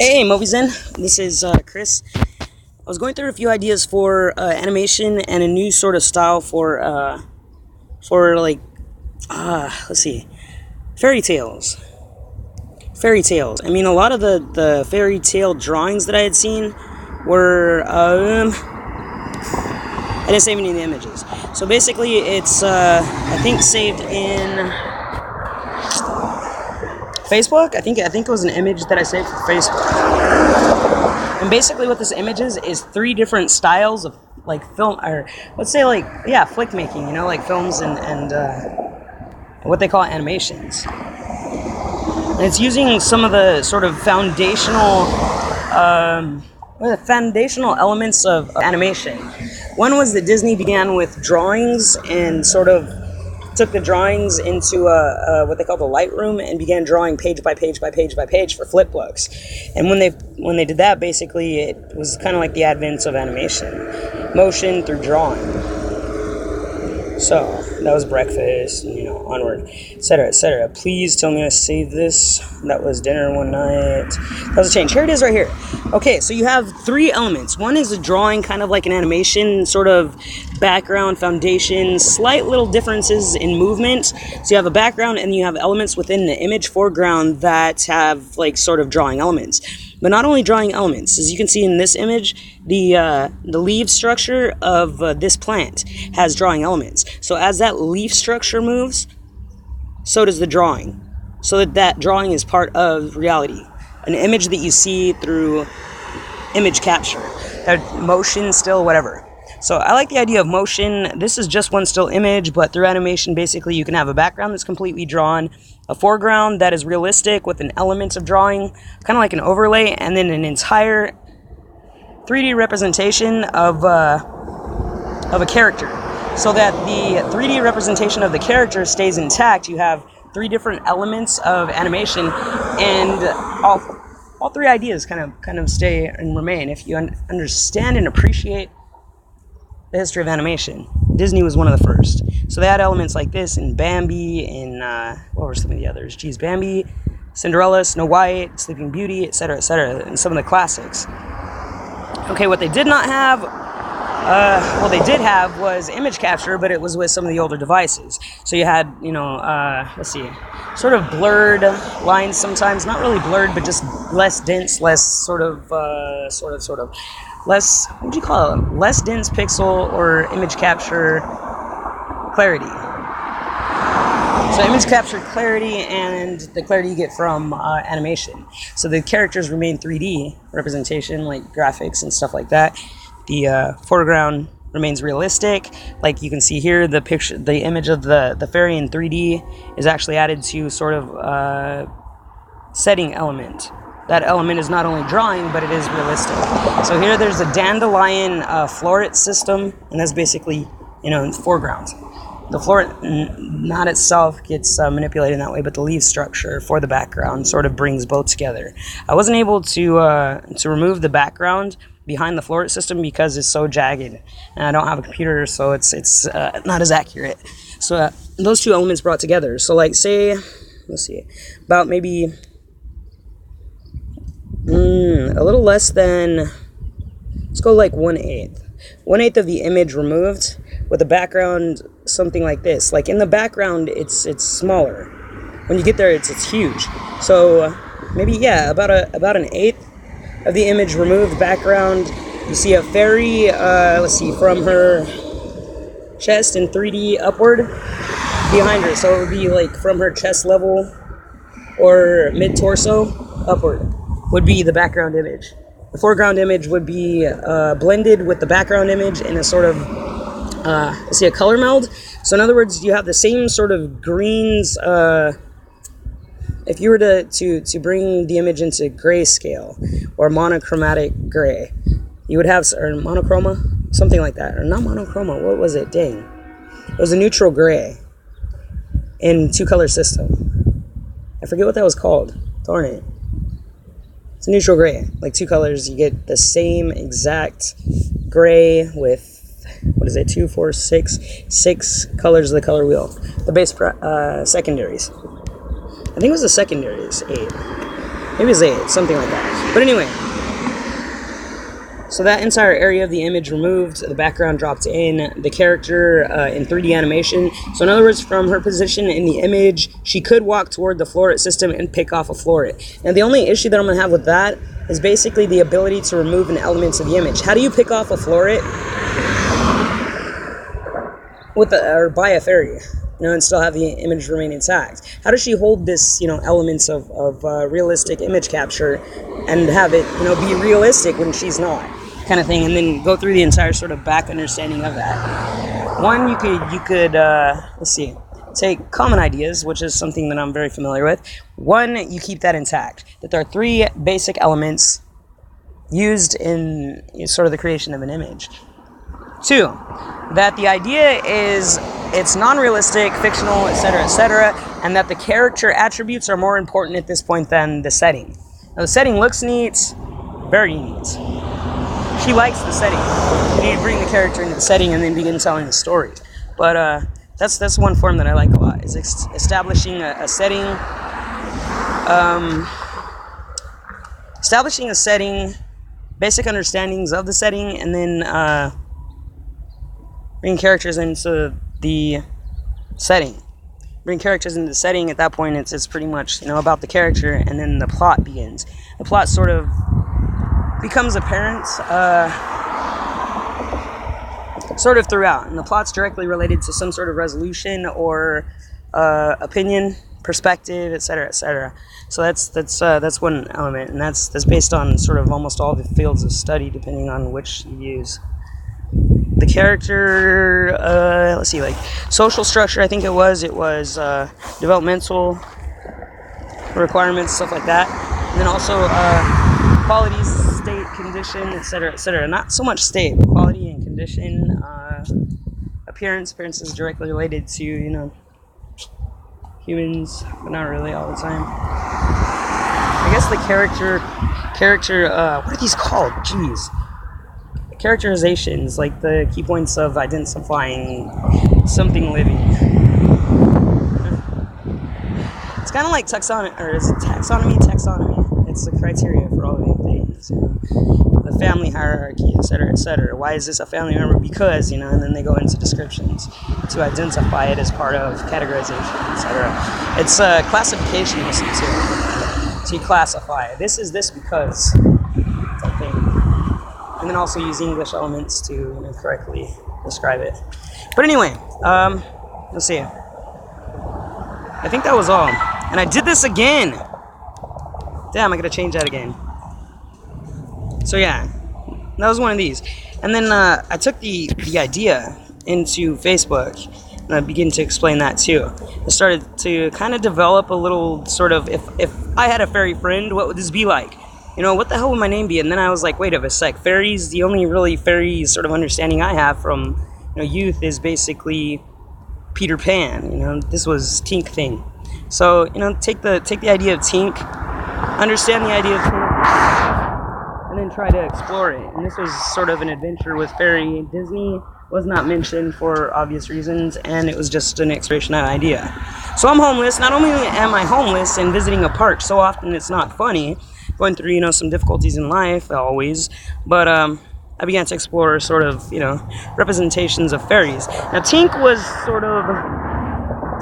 Hey, Mobizen. This is Chris. I was going through a few ideas for animation and a new sort of style for like let's see, fairy tales. Fairy tales. I mean, a lot of the fairy tale drawings that I had seen were I didn't save any of the images. So basically, it's I think saved in Facebook. I think it was an image that I saved for Facebook. And basically what this image is three different styles of like film, or let's say like, yeah, flick making, like films and what they call animations. And it's using some of the sort of foundational elements of animation. One was that Disney began with drawings and sort of took the drawings into what they call the Lightroom and began drawing page by page by page by page for flip books. And when they did that, basically it was kind of like the advent of animation, motion through drawing. So that was breakfast, and, onward, etc., etc. Please tell me I saved this. That was dinner one night. That was a change. Here it is right here. Okay, so you have three elements. One is a drawing, kind of like an animation, sort of background, foundation, slight little differences in movement. So you have a background and you have elements within the image foreground that have like sort of drawing elements. But not only drawing elements, as you can see in this image, the leaf structure of this plant has drawing elements. So as that leaf structure moves, so does the drawing. So that drawing is part of reality. An image that you see through image capture. That motion, still, whatever. So I like the idea of motion. This is just one still image, but through animation, basically you can have a background that's completely drawn, a foreground that is realistic with an element of drawing, kind of like an overlay, and then an entire 3D representation of a character. So that the 3D representation of the character stays intact, you have three different elements of animation, and all three ideas kind of stay and remain if you understand and appreciate the history of animation. Disney was one of the first. So they had elements like this in Bambi, in what were some of the others? Geez, Bambi, Cinderella, Snow White, Sleeping Beauty, etc., and some of the classics. Okay, what they did not have, they did have was image capture, but it was with some of the older devices. So you had, let's see, sort of blurred lines sometimes, not really blurred, but just less dense, less sort of less, what would you call it? Less dense pixel or image capture clarity. So image capture clarity and the clarity you get from animation. So the characters remain 3D representation, like graphics and stuff like that. The foreground remains realistic. Like you can see here, the picture, the image of the fairy in 3D is actually added to sort of setting element. That element is not only drawing, but it is realistic. So here there's a dandelion floret system, and that's basically, in the foreground. The floret knot itself gets manipulated in that way, but the leaf structure for the background sort of brings both together. I wasn't able to remove the background behind the floret system because it's so jagged, and I don't have a computer, so it's not as accurate. So those two elements brought together. So like say, let's see, about maybe a little less than, let's go like 1/8 of the image removed, with the background something like this. Like in the background, it's smaller. When you get there, it's huge. So maybe, yeah, about an eighth of the image removed. Background, you see a fairy, let's see, from her chest in 3D upward behind her. So it would be like from her chest level or mid-torso upward would be the background image. The foreground image would be blended with the background image in a sort of, let's see, a color meld. So in other words, you have the same sort of greens. If you were to bring the image into grayscale or monochromatic gray, you would have, or monochroma, something like that, or not monochroma. What was it? Dang, it was a neutral gray in two-color system. I forget what that was called. Darn it. It's a neutral gray, like two colors. You get the same exact gray with, what is it, 2, 4, 6 colors of the color wheel. The base secondaries. I think it was the secondaries, 8. Maybe it's 8, something like that. But anyway, so that entire area of the image removed, the background dropped in, the character in 3D animation. So in other words, from her position in the image, she could walk toward the floret system and pick off a floret. Now the only issue that I'm going to have with that is basically the ability to remove an element of the image. How do you pick off a floret with or by a fairy? And still have the image remain intact. How does she hold this, elements of realistic image capture and have it, be realistic when she's not, kind of thing, and then go through the entire sort of back understanding of that. One, you could let's see, take common ideas, which is something that I'm very familiar with. One, you keep that intact. That there are 3 basic elements used in sort of the creation of an image. 2, that the idea is it's non-realistic, fictional, etc., and that the character attributes are more important at this point than the setting. Now, the setting looks neat, very neat. She likes the setting. You need to bring the character into the setting and then begin telling the story. But that's one form that I like a lot, is establishing a setting. Establishing a setting, basic understandings of the setting, and then bring characters into the setting. Bring characters into the setting. At that point, it's pretty much about the character, and then the plot begins. The plot sort of becomes apparent, sort of throughout, and the plot's directly related to some sort of resolution or opinion, perspective, etc., etc. So that's one element, and that's based on sort of almost all the fields of study, depending on which you use. The character, let's see, like social structure, I think it was developmental requirements, stuff like that, and then also qualities, state, condition, etc., etc. Not so much state, but quality and condition. Appearance is directly related to humans, but not really all the time. I guess the character, what are these called? Jeez. Characterizations, like the key points of identifying something living. It's kind of like taxonomy, or is it taxonomy? It's the criteria for all living things. The family hierarchy, etc., etc. Why is this a family member? Because, and then they go into descriptions to identify it as part of categorization, etc. It's a classification mostly too. So you classify. This is this because type thing. And then also use English elements to correctly describe it. But anyway, let's see. I think that was all. And I did this again. Damn, I gotta change that again. So yeah, that was one of these. And then I took the idea into Facebook, and I began to explain that too. I started to kind of develop a little sort of, if I had a fairy friend, what would this be like? What the hell would my name be? And then I was like, wait a sec, fairies, the only really fairy sort of understanding I have from youth is basically Peter Pan. This was Tink thing. So, take the idea of Tink, understand the idea of Tink, and then try to explore it. And this was sort of an adventure with fairy. Disney was not mentioned for obvious reasons, and it was just an exploration of an idea. So I'm homeless. Not only am I homeless and visiting a park so often it's not funny, going through, some difficulties in life, always, but I began to explore sort of, representations of fairies. Now, Tink was sort of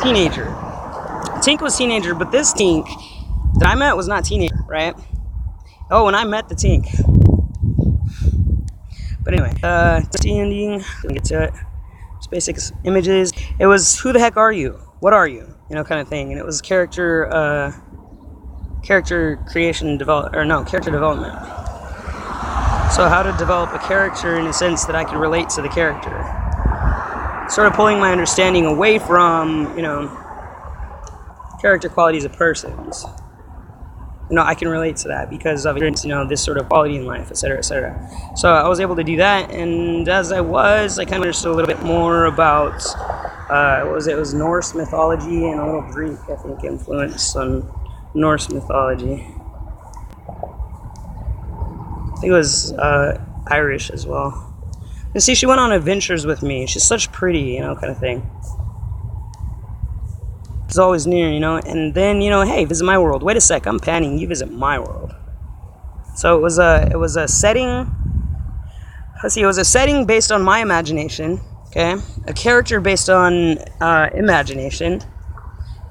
teenager. Tink was teenager, but this Tink that I met was not teenager, right? Oh, and I met the Tink. But anyway, standing, let me get to it. Just basic images. It was, who the heck are you? What are you? Kind of thing. And it was character creation character development. So how to develop a character in a sense that I can relate to the character. Sort of pulling my understanding away from, character qualities of persons. I can relate to that because of this sort of quality in life, etc., etc. So I was able to do that, and as I kind of understood a little bit more about, what was it? It was Norse mythology and a little Greek, I think, influence on Norse mythology. I think it was Irish as well. You see, she went on adventures with me. She's such pretty, kind of thing. It's always near, and then, hey, visit my world. Wait a sec, I'm panning. You visit my world. So it was a setting. Let's see, it was a setting based on my imagination. Okay, a character based on imagination,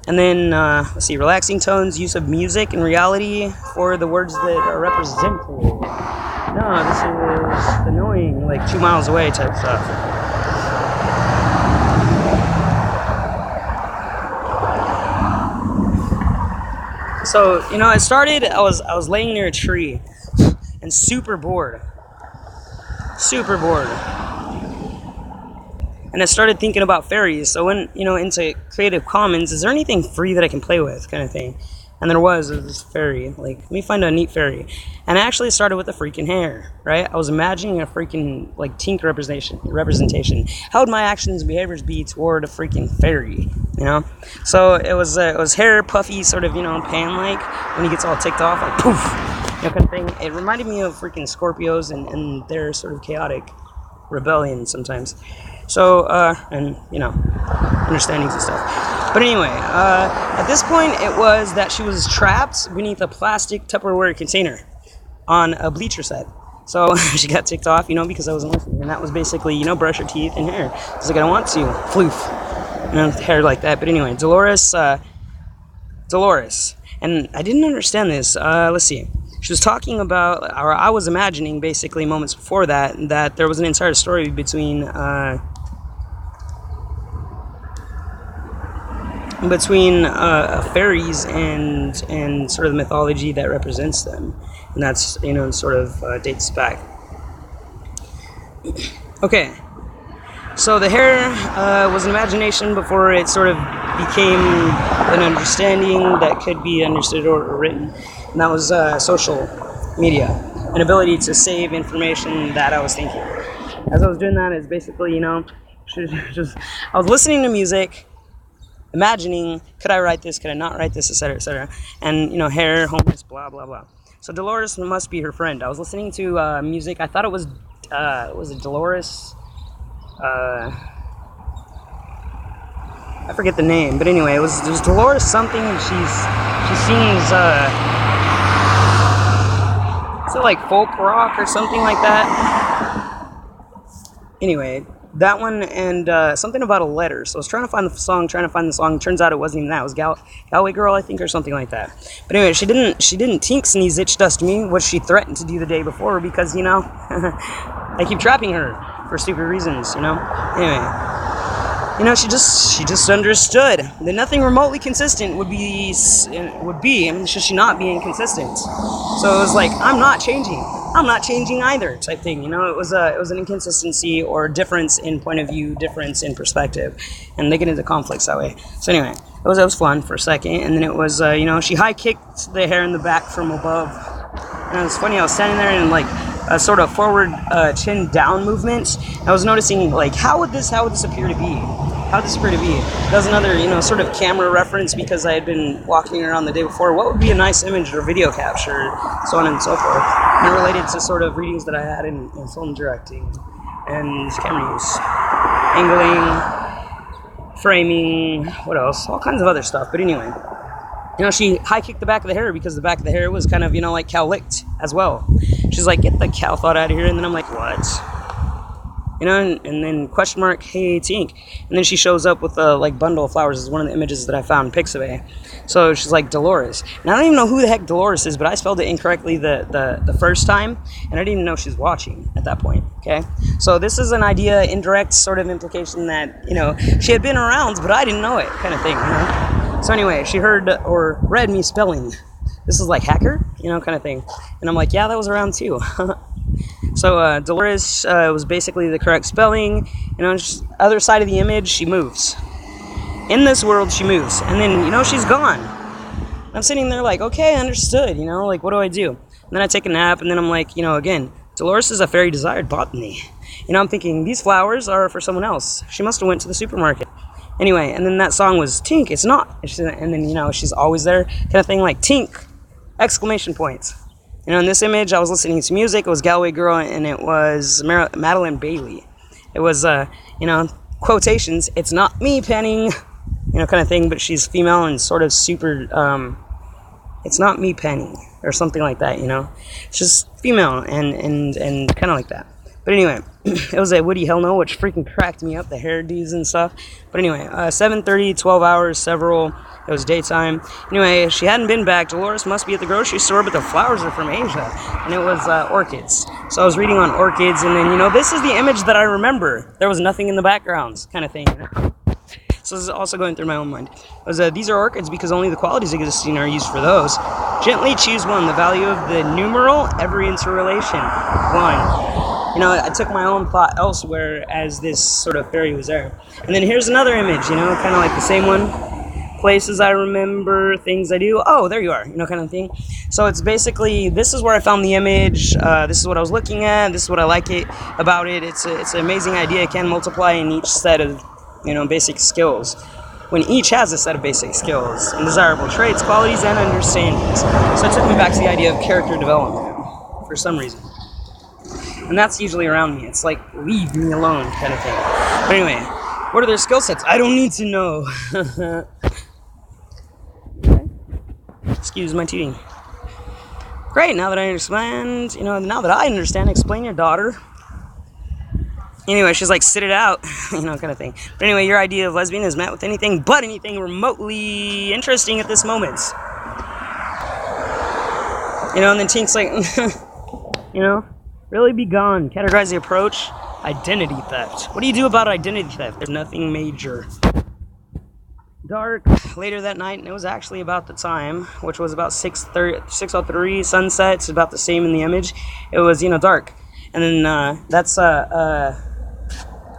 and then let's see, relaxing tones, use of music and reality for the words that are represented. No, this is annoying, like 2 miles away type stuff. So, you know, it started, I was laying near a tree and super bored. And I started thinking about fairies. So when, you know, into Creative Commons, is there anything free that I can play with, kind of thing? And there was this fairy, like, let me find a neat fairy. And I actually started with the freaking hair, right? I was imagining a freaking, like, Tink representation. How would my actions and behaviors be toward a freaking fairy, you know? So it was hair, puffy, sort of, you know, pan-like, when he gets all ticked off, like, poof, you know, kind of thing. It reminded me of freaking Scorpios and their sort of chaotic rebellion sometimes. So, and, you know, understandings and stuff. But anyway, at this point, it was that she was trapped beneath a plastic Tupperware container on a bleacher set. So she got ticked off, you know, because I wasn't listening. And that was basically, you know, brush her teeth and hair. I was like, I don't want to. Floof. You know, hair like that. But anyway, Dolores. And I didn't understand this. Let's see. She was talking about, or I was imagining basically moments before that there was an entire story between fairies and sort of the mythology that represents them, and that's, you know, sort of dates back. Okay, so the hair was an imagination before it sort of became an understanding that could be understood or written, and that was social media, an ability to save information that I was thinking. As I was doing that, it's basically, you know, I was listening to music, imagining, could I write this, could I not write this, etc., etc., and, you know, hair, homeless, blah, blah, blah. So Dolores must be her friend. I was listening to music, I thought it was it Dolores? I forget the name, but anyway, it was Dolores something, and she sings, is it like folk rock or something like that? Anyway, that one, and something about a letter. So I was trying to find the song, Turns out it wasn't even that. It was Galway Girl, I think, or something like that. But anyway, she didn't tink, sneeze, itch, dust me, what she threatened to do the day before, because, you know, I keep trapping her for stupid reasons, you know? Anyway, you know, she just understood that nothing remotely consistent would be, should she not be inconsistent. So it was like, I'm not changing either, type thing, you know. It was an inconsistency or difference in point of view, difference in perspective, and they get into conflicts that way. So anyway, it was fun for a second, and then it was, you know, she high kicked the hair in the back from above, and it was funny. I was standing there in like a sort of forward chin down movement. I was noticing, like, how would this appear to be? That was another, you know, sort of camera reference, because I had been walking around the day before. What would be a nice image or video capture, so on and so forth. And it related to sort of readings that I had in film directing and camera use, angling, framing, what else? All kinds of other stuff. But anyway, you know, she high kicked the back of the hair because the back of the hair was kind of, you know, like cow licked as well. She's like, get the cow thought out of here. And then I'm like, what? You know, and then question mark, hey, Tink. And then she shows up with a, like, bundle of flowers. This is one of the images that I found in Pixabay. So she's like, Dolores. And I don't even know who the heck Dolores is, but I spelled it incorrectly the first time, and I didn't even know she's watching at that point, okay? So this is an idea, indirect sort of implication that, you know, she had been around, but I didn't know it, kind of thing, you know? So anyway, she heard or read me spelling. This is like hacker, you know, kind of thing. And I'm like, yeah, that was around too. So Dolores was basically the correct spelling. You know, just other side of the image, she moves. In this world, she moves. And then, you know, she's gone. I'm sitting there like, okay, understood, you know, like, what do I do? And then I take a nap, and then I'm like, you know, again, Dolores is a very desired botany. You know, I'm thinking, these flowers are for someone else. She must have went to the supermarket. Anyway, and then that song was Tink, it's not. And then, you know, she's always there, kind of thing, like, Tink, exclamation points. You know, in this image, I was listening to music. It was Galway Girl, and it was Madeline Bailey. It was, you know, quotations, it's not me penning, you know, kind of thing, but she's female and sort of super, It's not me penning or something like that, you know. It's just female and kind of like that. But anyway, it was a Woody Hell No, which freaking cracked me up, the hairdos and stuff. But anyway, 7:30, 12 hours, several. It was daytime. Anyway, she hadn't been back. Dolores must be at the grocery store, but the flowers are from Asia. And it was orchids. So I was reading on orchids, and then, you know, this is the image that I remember. There was nothing in the background, kind of thing. So this is also going through my own mind. It was, these are orchids because only the qualities existing are used for those. Gently choose one. The value of the numeral, every interrelation. 1. You know, I took my own thought elsewhere as this sort of fairy was there. And then here's another image, you know, kind of like the same one. Places I remember, things I do. Oh, there you are, you know, kind of thing. So it's basically, this is where I found the image. This is what I was looking at. This is what I like about it. It's an amazing idea. It can multiply in each set of, you know, basic skills. When each has a set of basic skills and desirable traits, qualities, and understandings. So it took me back to the idea of character development for some reason. And that's usually around me. It's like, leave me alone kind of thing. But anyway, what are their skill sets? I don't need to know. Excuse my teething. Great, now that I understand, you know, now that I understand, explain your daughter. Anyway, she's like, sit it out, you know, kind of thing. But anyway, your idea of lesbian is met with anything but anything remotely interesting at this moment. You know, and then Tink's like, you know, really be gone. Categorize the approach. Identity theft. What do you do about identity theft? There's nothing major. Dark. Later that night, and it was actually about the time, which was about 6:03. Sunset. It's about the same in the image. It was, you know, dark. And then that's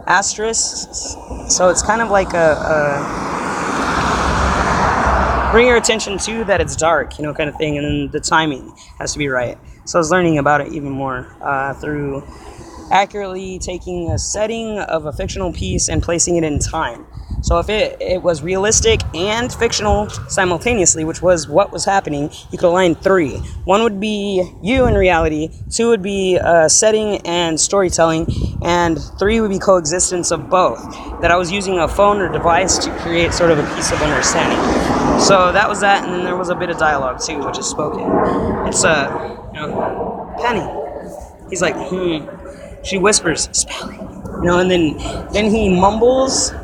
asterisk. So it's kind of like bring your attention to that it's dark, you know, kind of thing. And then the timing has to be right. So I was learning about it even more through accurately taking a setting of a fictional piece and placing it in time. So if it was realistic and fictional simultaneously, which was what was happening, you could align 3. 1 would be you in reality, 2 would be setting and storytelling, and 3 would be coexistence of both. That I was using a phone or device to create sort of a piece of understanding. So that was that, and then there was a bit of dialogue too, which is spoken. It's you know, Penny. He's like, She whispers, spelling. You know, and then he mumbles.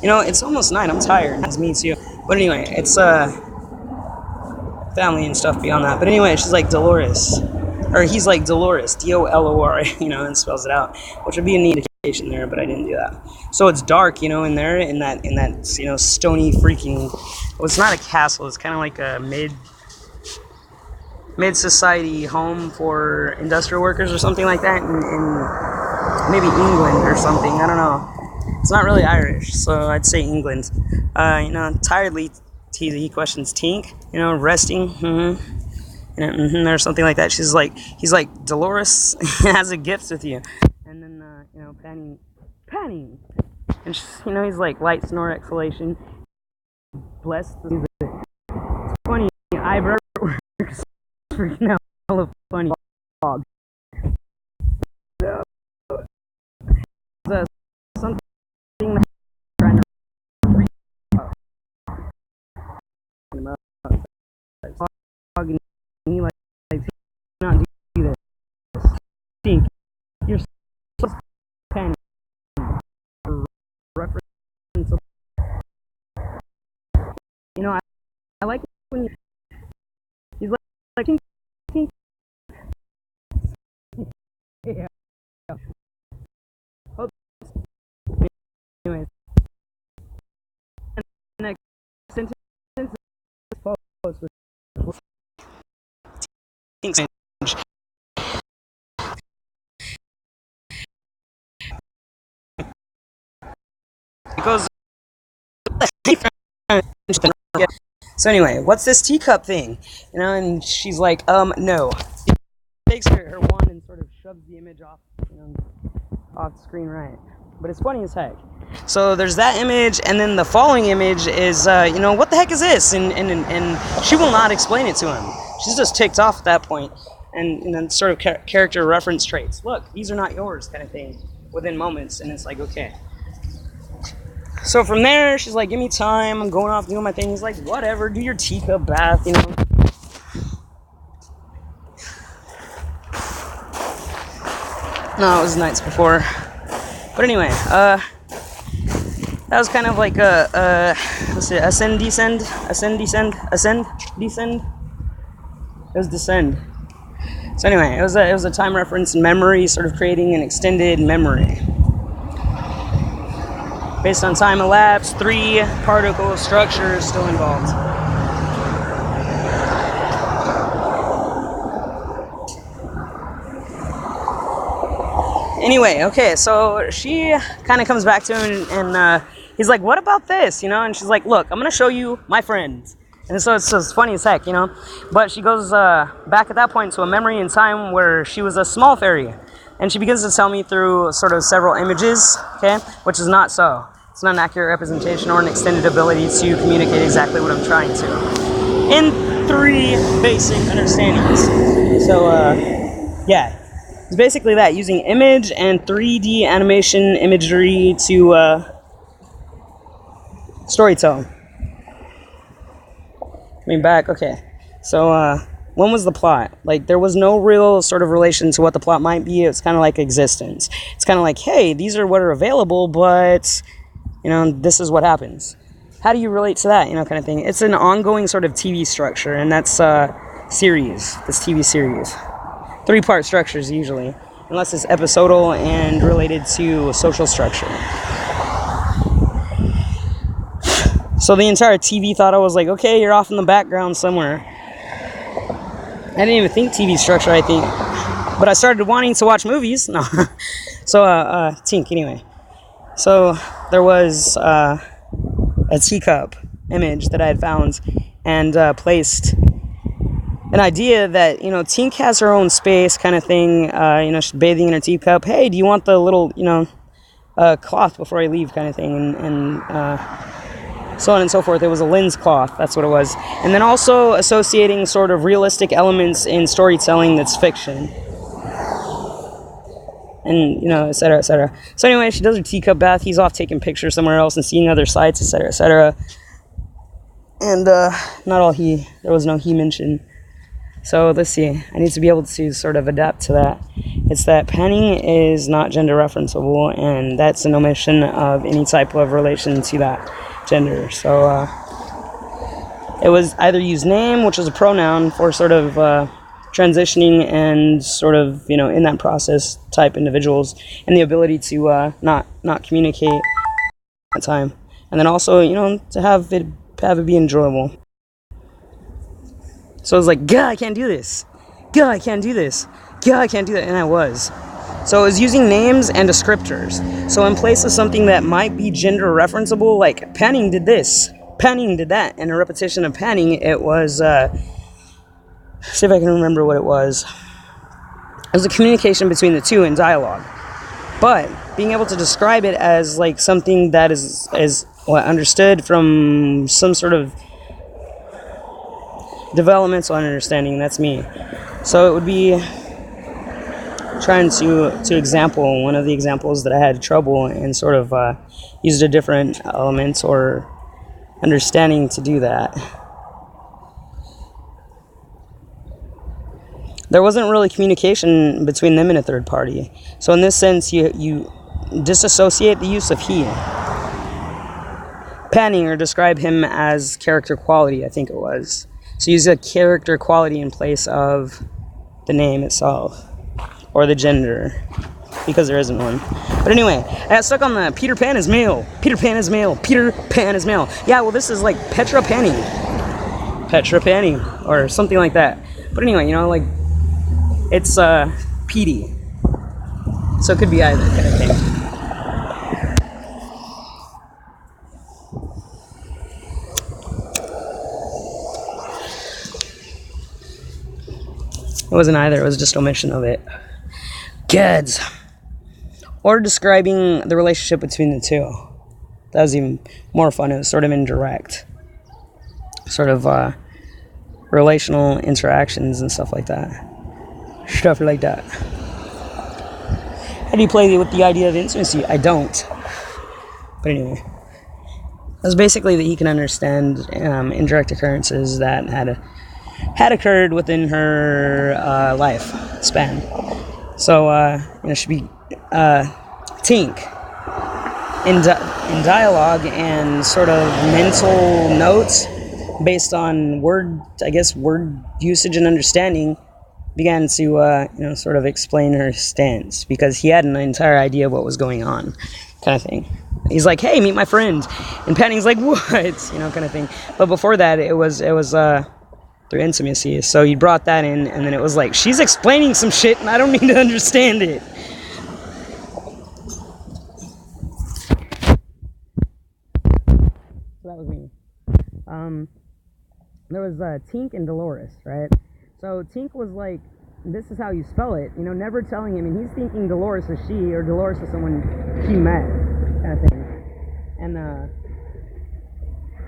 You know, it's almost night. I'm tired. It's me too. But anyway, it's family and stuff beyond that. But anyway, she's like Dolores, or he's like Dolores, Dolor. You know, and spells it out, which would be a neat indication there. But I didn't do that. So it's dark. You know, in there, in that you know, stony freaking. Well, it's not a castle. It's kind of like a mid-society home for industrial workers or something like that in maybe England or something. I don't know. It's not really Irish, so I'd say England. You know, tiredly, he questions Tink, you know, resting, or something like that. He's like, Dolores has a gift with you. And then, you know, Penny. And, you know, he's like, light snore exhalation. Bless the... It's funny, Ivor works freaking out hella funny dog. Something that trying to dog, and he like not do this. Think you're so Penny. Reference. You know, I like when he's like Tink. Yeah. Anyways, next sentence follows with it goes. So anyway, what's this teacup thing? You know, and she's like, no. She takes her wand and sort of shoves the image off, you know, off the screen right. But it's funny as heck. So there's that image, and then the following image is, you know, what the heck is this? And she will not explain it to him. She's just ticked off at that point, and then sort of character reference traits. Look, these are not yours, kind of thing, within moments, and it's like, okay. So from there, she's like, give me time, I'm going off doing my thing. He's like, whatever, do your teacup bath, you know. No, it was nights before. But anyway, that was kind of like let's see, ascend, descend. It was descend. So anyway, it was a time reference in memory, sort of creating an extended memory. Based on time elapsed, 3 particle structures still involved. Anyway, okay, so she kind of comes back to him and he's like, what about this, And she's like, look, I'm going to show you my friends. And so it's just funny as heck, But she goes back at that point to a memory in time where she was a small fairy. And she begins to tell me through sort of several images, okay, which is not so. It's not an accurate representation or an extended ability to communicate exactly what I'm trying to. In 3 basic understandings. So, yeah. It's basically that, using image and 3D animation imagery to storytell. Coming back, okay. So, when was the plot? Like, there was no real sort of relation to what the plot might be. It's kind of like existence. It's kind of like, hey, these are what are available, but, this is what happens. How do you relate to that, kind of thing? It's an ongoing sort of TV structure, and that's series, this TV series. 3-part structures usually, unless it's episodal and related to social structure. So the entire TV thought I was like, okay, you're off in the background somewhere. I didn't even think TV structure, I think. But I started wanting to watch movies. No. So, Tink, anyway. So there was a teacup image that I had found and placed an idea that, Tink has her own space kind of thing. She's bathing in her teacup. Hey, do you want the little, cloth before I leave kind of thing? And so on and so forth. It was a lens cloth. That's what it was. And then also associating sort of realistic elements in storytelling that's fiction. And, et cetera, et cetera. So anyway, she does her teacup bath. He's off taking pictures somewhere else and seeing other sites, et cetera, et cetera. And there was no he mentioned. So let's see, I need to be able to sort of adapt to that. It's that panning is not gender referenceable, and that's an omission of any type of relation to that gender. So it was either use name, which is a pronoun for sort of transitioning and sort of, in that process type individuals, and the ability to not communicate at that time. And then also, to have it be enjoyable. So I was like, God, I can't do this. God, I can't do this. God, I can't do that. And I was. So I was using names and descriptors. So in place of something that might be gender referenceable, like panning did this, panning did that, and a repetition of panning, it was, see if I can remember what it was. It was a communication between the two in dialogue. But being able to describe it as like something that is understood from some sort of developmental understanding, that's me. So it would be trying to example one of the examples that I had trouble and sort of used a different element or understanding to do that. There wasn't really communication between them and a third party. So in this sense, you disassociate the use of he. Panning or describe him as character quality, I think it was. So use a character quality in place of the name itself, or the gender, because there isn't one. But anyway, I got stuck on the Peter Pan is male, Peter Pan is male, Peter Pan is male. Yeah, well, this is like Petra Panning, or something like that. But anyway, like, it's Petey. So it could be either kind of thing. It wasn't either, it was just omission of it. Gads. Or describing the relationship between the two. That was even more fun. It was sort of indirect. Sort of relational interactions and stuff like that. Stuff like that. How do you play with the idea of intimacy? I don't. But anyway. It was basically that he can understand indirect occurrences that had occurred within her life span. So, it should be Tink in dialogue and sort of mental notes based on word usage and understanding, began to, sort of explain her stance, because he had an entire idea of what was going on, kind of thing. He's like, hey, meet my friend. And Penning's like, what? Kind of thing. But before that, it was through intimacy. So he brought that in, and then it was like, she's explaining some shit, and I don't need to understand it. So that was me. There was Tink and Dolores, right? So Tink was like, this is how you spell it, never telling him, and he's thinking Dolores is she, or Dolores is someone he met, kind of thing. And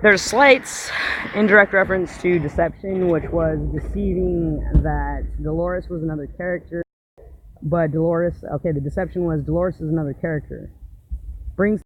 there's slight indirect reference to deception, which was deceiving that Dolores was another character, but the deception was Dolores is another character. Brings